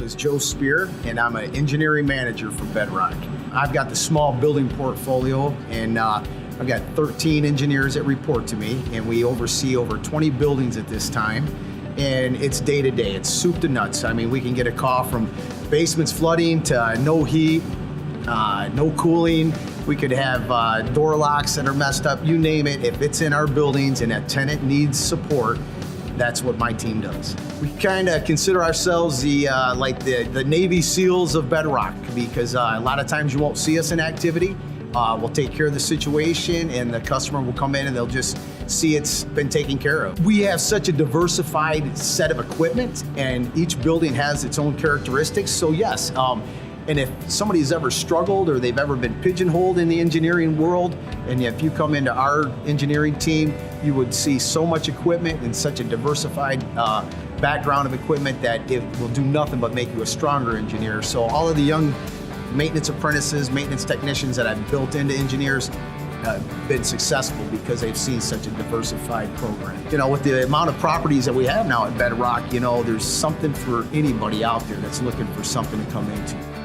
is Joe Spear, and I'm an engineering manager for Bedrock. I've got the small building portfolio, and I've got 13 engineers that report to me, and we oversee over 20 buildings at this time. And it's day to day, it's soup to nuts. I mean, we can get a call from basements flooding to no heat, no cooling. We could have door locks that are messed up, you name it. If it's in our buildings and a tenant needs support, that's what my team does. We kind of consider ourselves the Navy SEALs of Bedrock, because a lot of times you won't see us in activity. We'll take care of the situation, and the customer will come in and they'll just see it's been taken care of. We have such a diversified set of equipment, and each building has its own characteristics. So yes, and if somebody's ever struggled or they've ever been pigeonholed in the engineering world, and if you come into our engineering team, you would see so much equipment and such a diversified background of equipment that it will do nothing but make you a stronger engineer. So all of the young maintenance apprentices, maintenance technicians that I've built into engineers have been successful because they've seen such a diversified program. You know, with the amount of properties that we have now at Bedrock, you know, there's something for anybody out there that's looking for something to come into.